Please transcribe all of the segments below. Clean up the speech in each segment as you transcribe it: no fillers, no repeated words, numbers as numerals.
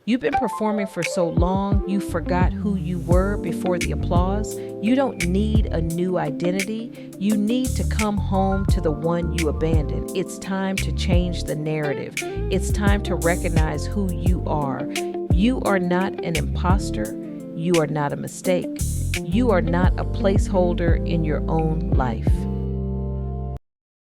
You've been performing for so long, you forgot who you were before the applause. You don't need a new identity. You need to come home to the one you abandoned. It's time to change the narrative. It's time to recognize who you are. You are not an imposter. You are not a mistake. You are not a placeholder in your own life.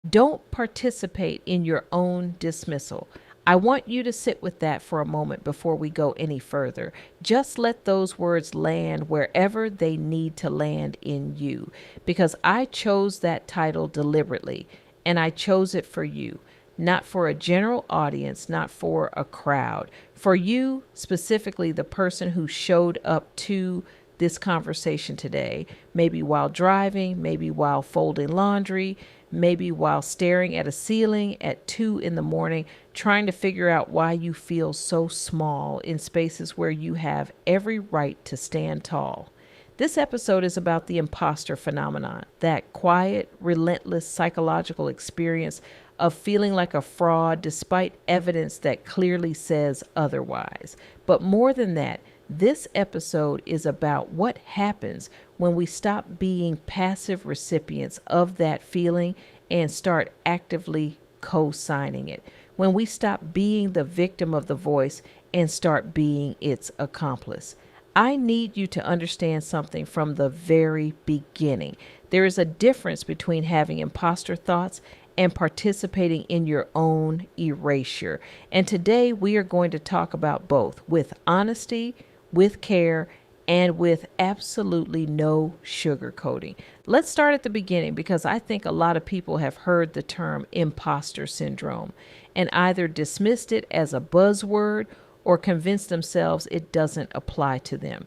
Don't participate in your own dismissal. I want you to sit with that for a moment before we go any further. Just let those words land wherever they need to land in you, because I chose that title deliberately, and I chose it for you, not for a general audience, not for a crowd. For you, specifically the person who showed up to this conversation today, maybe while driving, maybe while folding laundry, maybe while staring at a ceiling at 2 a.m, trying to figure out why you feel so small in spaces where you have every right to stand tall. This episode is about the imposter phenomenon, that quiet, relentless psychological experience of feeling like a fraud despite evidence that clearly says otherwise. But more than that, this episode is about what happens when we stop being passive recipients of that feeling and start actively co-signing it. When we stop being the victim of the voice and start being its accomplice. I need you to understand something from the very beginning. There is a difference between having imposter thoughts and participating in your own erasure. And today we are going to talk about both with honesty, with care, and with absolutely no sugarcoating. Let's start at the beginning, because I think a lot of people have heard the term imposter syndrome and either dismissed it as a buzzword or convinced themselves it doesn't apply to them.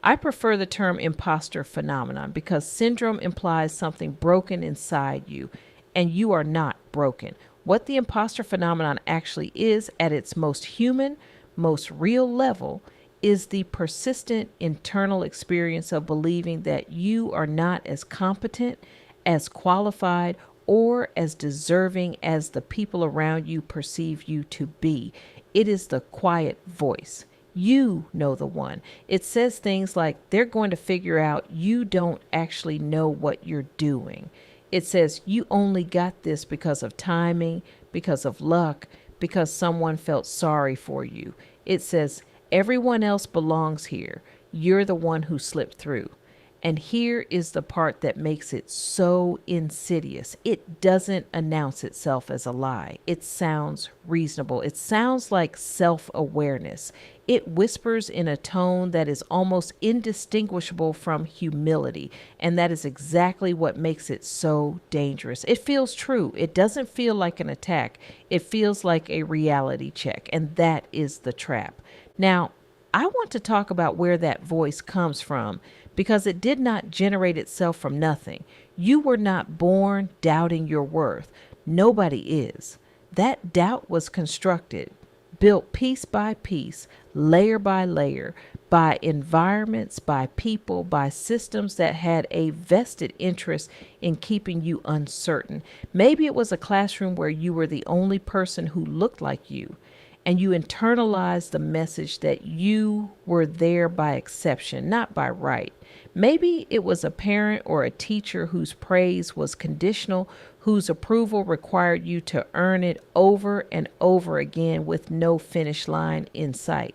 I prefer the term imposter phenomenon because syndrome implies something broken inside you, and you are not broken. What the imposter phenomenon actually is at its most human, most real level is the persistent internal experience of believing that you are not as competent, as qualified, or as deserving as the people around you perceive you to be. It is the quiet voice. You know the one. It says things like they're going to figure out you don't actually know what you're doing. It says you only got this because of timing, because of luck, because someone felt sorry for you. It says everyone else belongs here. You're the one who slipped through. And here is the part that makes it so insidious. It doesn't announce itself as a lie. It sounds reasonable. It sounds like self-awareness. It whispers in a tone that is almost indistinguishable from humility. And that is exactly what makes it so dangerous. It feels true. It doesn't feel like an attack. It feels like a reality check. And that is the trap. Now, I want to talk about where that voice comes from, because it did not generate itself from nothing. You were not born doubting your worth. Nobody is. That doubt was constructed, built piece by piece, layer by layer, by environments, by people, by systems that had a vested interest in keeping you uncertain. Maybe it was a classroom where you were the only person who looked like you, and you internalized the message that you were there by exception, not by right. Maybe it was a parent or a teacher whose praise was conditional, whose approval required you to earn it over and over again with no finish line in sight.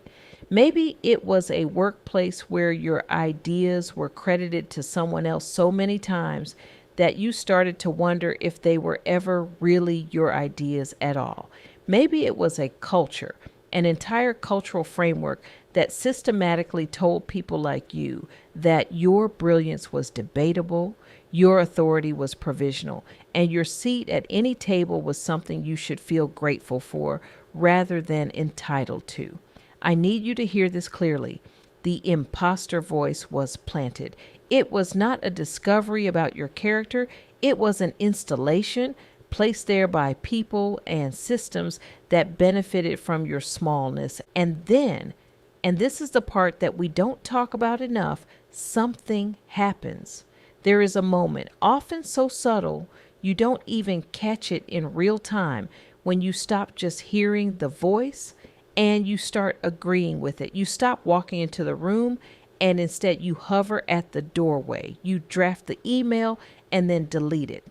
Maybe it was a workplace where your ideas were credited to someone else so many times that you started to wonder if they were ever really your ideas at all. Maybe it was a culture, an entire cultural framework that systematically told people like you that your brilliance was debatable, your authority was provisional, and your seat at any table was something you should feel grateful for rather than entitled to. I need you to hear this clearly. The imposter voice was planted. It was not a discovery about your character. It was an installation placed there by people and systems that benefited from your smallness. And then, and this is the part that we don't talk about enough, something happens. There is a moment, often so subtle, you don't even catch it in real time, when you stop just hearing the voice and you start agreeing with it. You stop walking into the room and instead you hover at the doorway. You draft the email and then delete it.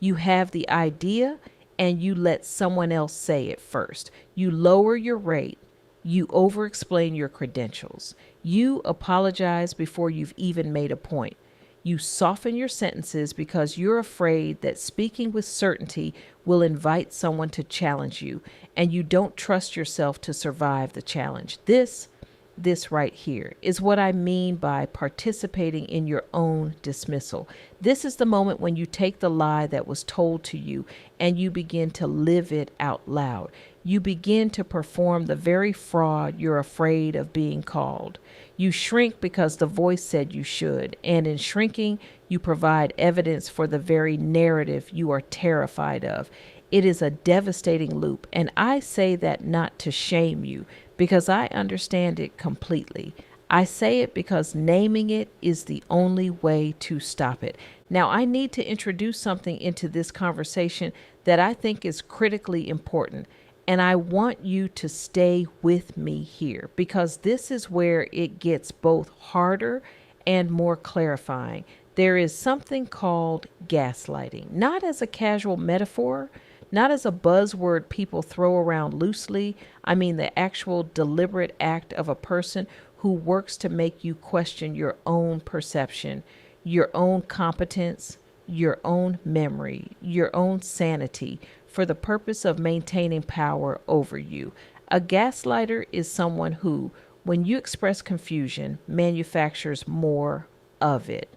You have the idea and you let someone else say it first. You lower your rate. You over explain your credentials. You apologize before you've even made a point. You soften your sentences because you're afraid that speaking with certainty will invite someone to challenge you, and you don't trust yourself to survive the challenge. This right here is what I mean by participating in your own dismissal. This is the moment when you take the lie that was told to you and you begin to live it out loud. You begin to perform the very fraud you're afraid of being called. You shrink because the voice said you should, and in shrinking, you provide evidence for the very narrative you are terrified of. It is a devastating loop, and I say that not to shame you, because I understand it completely. I say it because naming it is the only way to stop it. Now, I need to introduce something into this conversation that I think is critically important. And I want you to stay with me here because this is where it gets both harder and more clarifying. There is something called gaslighting, not as a casual metaphor, not as a buzzword people throw around loosely. I mean, the actual deliberate act of a person who works to make you question your own perception, your own competence, your own memory, your own sanity, for the purpose of maintaining power over you. A gaslighter is someone who, when you express confusion, manufactures more of it.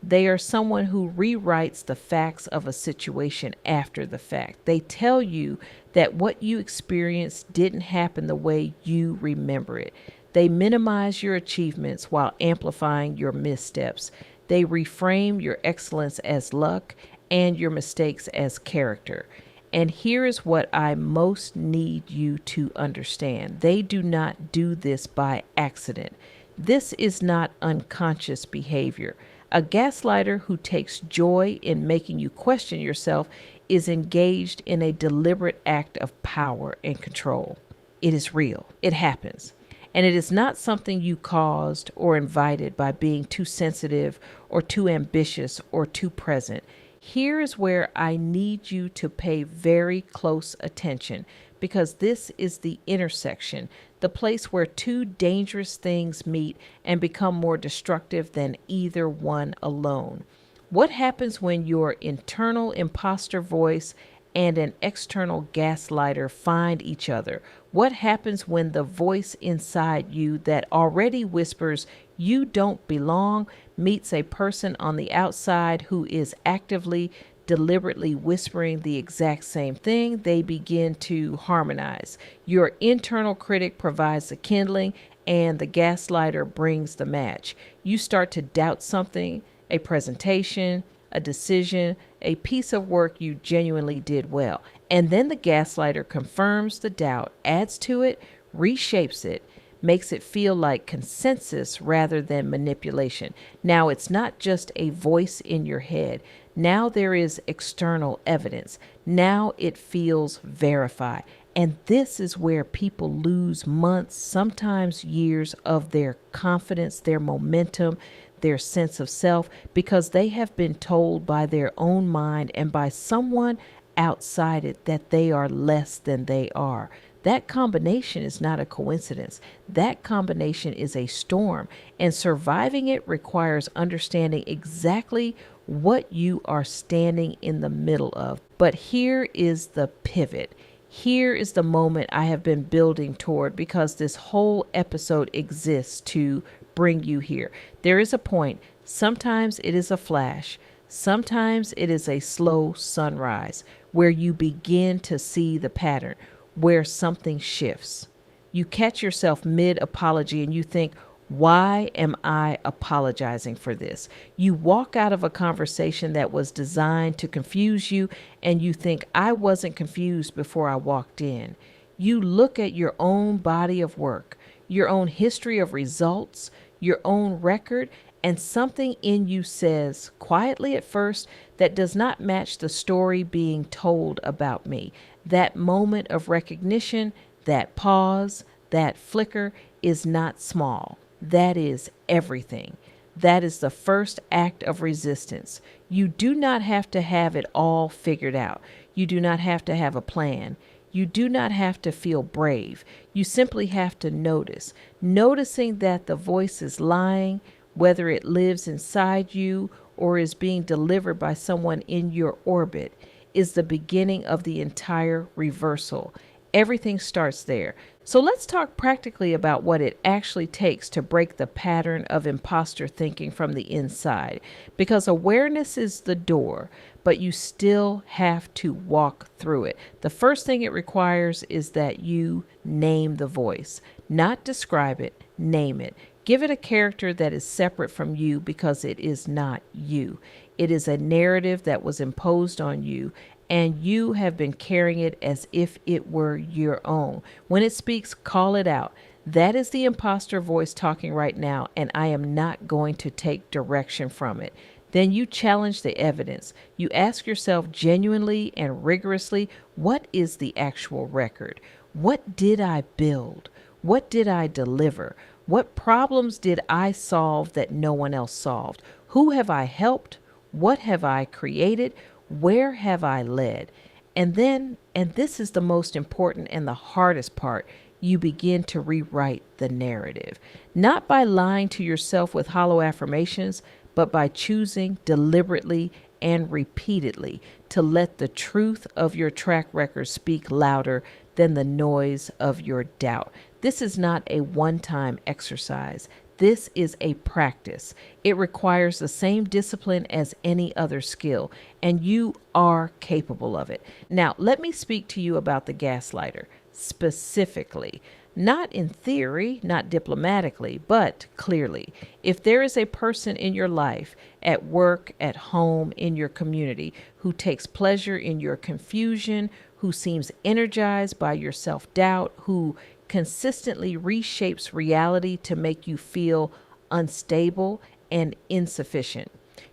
They are someone who rewrites the facts of a situation after the fact. They tell you that what you experienced didn't happen the way you remember it. They minimize your achievements while amplifying your missteps. They reframe your excellence as luck and your mistakes as character. And here is what I most need you to understand. They do not do this by accident. This is not unconscious behavior. A gaslighter who takes joy in making you question yourself is engaged in a deliberate act of power and control. It is real. It happens. And it is not something you caused or invited by being too sensitive or too ambitious or too present. Here is where I need you to pay very close attention because this is the intersection, the place where two dangerous things meet and become more destructive than either one alone. What happens when your internal imposter voice and an external gaslighter find each other? What happens when the voice inside you that already whispers you don't belong meets a person on the outside who is actively, deliberately whispering the exact same thing? They begin to harmonize. Your internal critic provides the kindling and the gaslighter brings the match. You start to doubt something, a presentation, a decision, a piece of work you genuinely did well. And then the gaslighter confirms the doubt, adds to it, reshapes it, makes it feel like consensus rather than manipulation. Now it's not just a voice in your head. Now there is external evidence. Now it feels verified. And this is where people lose months, sometimes years of their confidence, their momentum, their sense of self, because they have been told by their own mind and by someone outside it that they are less than they are. That combination is not a coincidence. That combination is a storm, and surviving it requires understanding exactly what you are standing in the middle of. But here is the pivot. Here is the moment I have been building toward because this whole episode exists to bring you here. There is a point. Sometimes it is a flash. Sometimes it is a slow sunrise where you begin to see the pattern, where something shifts. You catch yourself mid-apology and you think, why am I apologizing for this? You walk out of a conversation that was designed to confuse you and you think, I wasn't confused before I walked in. You look at your own body of work, your own history of results, your own record, and something in you says, quietly at first, that does not match the story being told about me. That moment of recognition, that pause, that flicker is not small. That is everything. That is the first act of resistance. You do not have to have it all figured out. You do not have to have a plan. You do not have to feel brave. You simply have to notice. Noticing that the voice is lying, whether it lives inside you or is being delivered by someone in your orbit, is the beginning of the entire reversal. Everything starts there. So let's talk practically about what it actually takes to break the pattern of imposter thinking from the inside. Because awareness is the door, but you still have to walk through it. The first thing it requires is that you name the voice, not describe it, name it. Give it a character that is separate from you because it is not you. It is a narrative that was imposed on you, and you have been carrying it as if it were your own. When it speaks, call it out. That is the imposter voice talking right now, and I am not going to take direction from it. Then you challenge the evidence. You ask yourself genuinely and rigorously, what is the actual record? What did I build? What did I deliver? What problems did I solve that no one else solved? Who have I helped? What have I created? Where have I led? And then, and this is the most important and the hardest part, you begin to rewrite the narrative. Not by lying to yourself with hollow affirmations, but by choosing deliberately and repeatedly to let the truth of your track record speak louder than the noise of your doubt. This is not a one-time exercise. This is a practice. It requires the same discipline as any other skill, and you are capable of it. Now, let me speak to you about the gaslighter specifically. Not in theory, not diplomatically, but clearly. If there is a person in your life, at work, at home, in your community, who takes pleasure in your confusion, who seems energized by your self-doubt, who consistently reshapes reality to make you feel unstable and insufficient,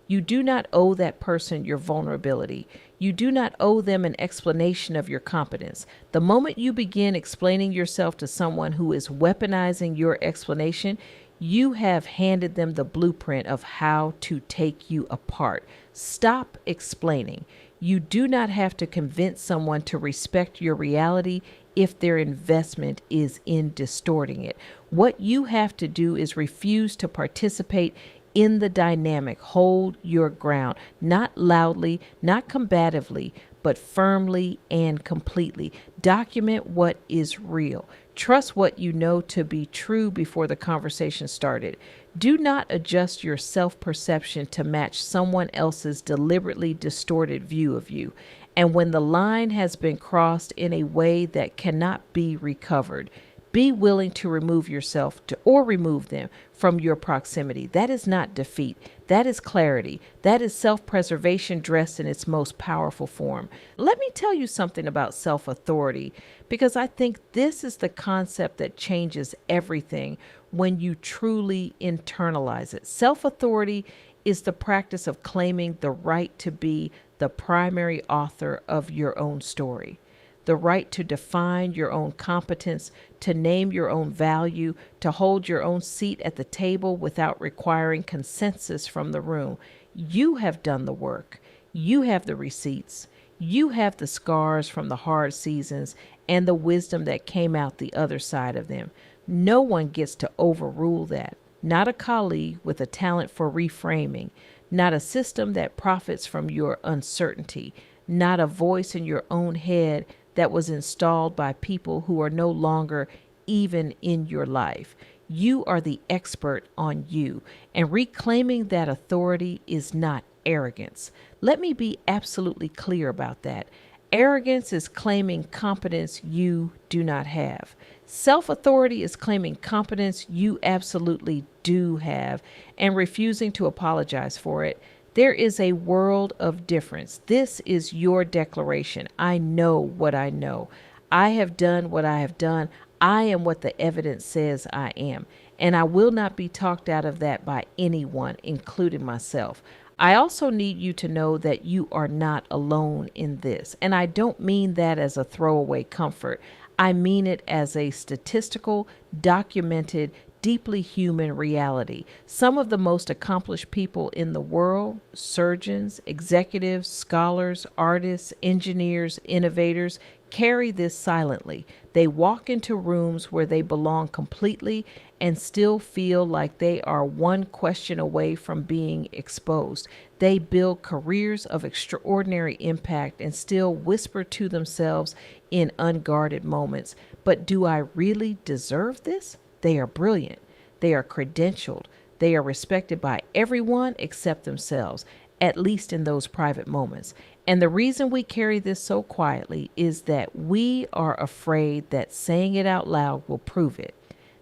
you do not owe that person your vulnerability. You do not owe them an explanation of your competence. The moment you begin explaining yourself to someone who is weaponizing your explanation, you have handed them the blueprint of how to take you apart. Stop explaining. You do not have to convince someone to respect your reality if their investment is in distorting it. What you have to do is refuse to participate in the dynamic. Hold your ground, not loudly, not combatively, but firmly and completely. Document what is real. Trust what you know to be true before the conversation started. Do not adjust your self-perception to match someone else's deliberately distorted view of you. And when the line has been crossed in a way that cannot be recovered, be willing to remove yourself or remove them from your proximity. That is not defeat. That is clarity. That is self-preservation dressed in its most powerful form. Let me tell you something about self-authority, because I think this is the concept that changes everything when you truly internalize it. Self-authority is the practice of claiming the right to be the primary author of your own story. The right to define your own competence, to name your own value, to hold your own seat at the table without requiring consensus from the room. You have done the work. You have the receipts. You have the scars from the hard seasons and the wisdom that came out the other side of them. No one gets to overrule that. Not a colleague with a talent for reframing. Not a system that profits from your uncertainty. Not a voice in your own head that was installed by people who are no longer even in your life. You are the expert on you, and reclaiming that authority is not arrogance. Let me be absolutely clear about that. Arrogance is claiming competence you do not have. Self-authority is claiming competence you absolutely do have and refusing to apologize for it. There is a world of difference. This is your declaration. I know what I know. I have done what I have done. I am what the evidence says I am. And I will not be talked out of that by anyone, including myself. I also need you to know that you are not alone in this. And I don't mean that as a throwaway comfort. I mean it as a statistical, documented, deeply human reality. Some of the most accomplished people in the world, surgeons, executives, scholars, artists, engineers, innovators, carry this silently. They walk into rooms where they belong completely and still feel like they are one question away from being exposed. They build careers of extraordinary impact and still whisper to themselves in unguarded moments, "But do I really deserve this?" They are brilliant. They are credentialed. They are respected by everyone except themselves, at least in those private moments. And the reason we carry this so quietly is that we are afraid that saying it out loud will prove it,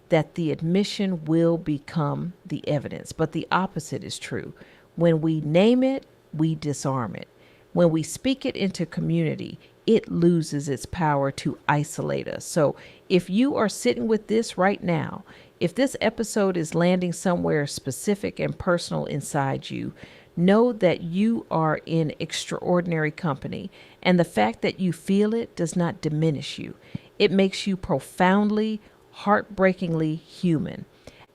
that the admission will become the evidence. But the opposite is true. When we name it, we disarm it. When we speak it into community, it loses its power to isolate us. So if you are sitting with this right now, if this episode is landing somewhere specific and personal inside you, know that you are in extraordinary company. And the fact that you feel it does not diminish you. It makes you profoundly, heartbreakingly human.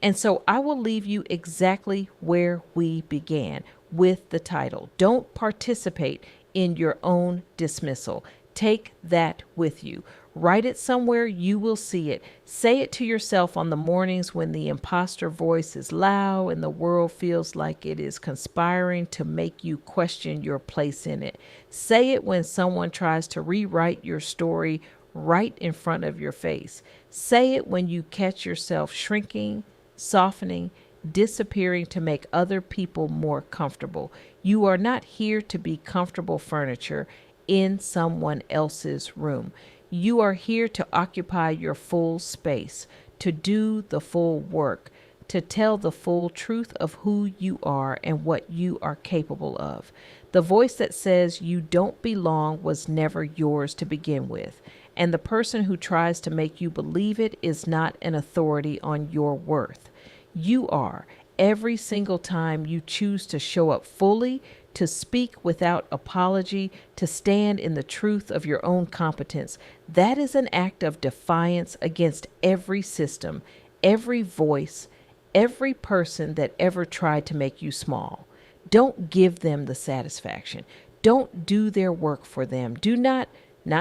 And so I will leave you exactly where we began with the title. Don't participate in your own dismissal. Take that with you. Write it somewhere you will see it. Say it to yourself on the mornings when the imposter voice is loud and the world feels like it is conspiring to make you question your place in it. Say it when someone tries to rewrite your story right in front of your face. Say it when you catch yourself shrinking, softening, disappearing to make other people more comfortable. You are not here to be comfortable furniture in someone else's room. You are here to occupy your full space, to do the full work, to tell the full truth of who you are and what you are capable of. The voice that says you don't belong was never yours to begin with. And the person who tries to make you believe it is not an authority on your worth. You are, every single time you choose to show up fully, to speak without apology, to stand in the truth of your own competence. That is an act of defiance against every system, every voice, every person that ever tried to make you small. Don't give them the satisfaction. Don't do their work for them. Do not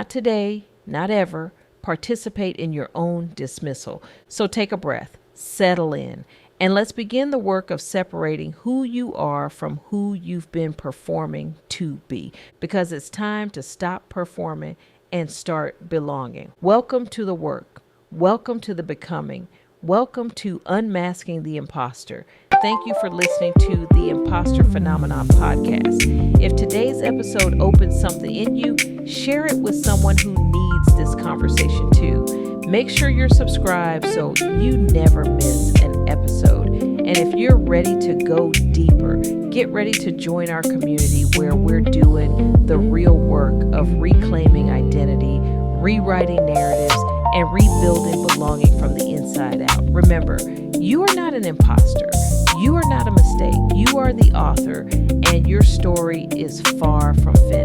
today, not ever, participate in your own dismissal. So take a breath, settle in, and let's begin the work of separating who you are from who you've been performing to be, because it's time to stop performing and start belonging. Welcome to the work. Welcome to the becoming. Welcome to Unmasking the Imposter. Thank you for listening to the Imposter Phenomenon podcast. If today's episode opened something in you, share it with someone who needs this conversation too. Make sure you're subscribed so you never miss an episode. And if you're ready to go deeper, get ready to join our community where we're doing the real work of reclaiming identity, rewriting narratives, and rebuilding belonging from the inside out. Remember, you are not an imposter. You are not a mistake. You are the author, and your story is far from finished.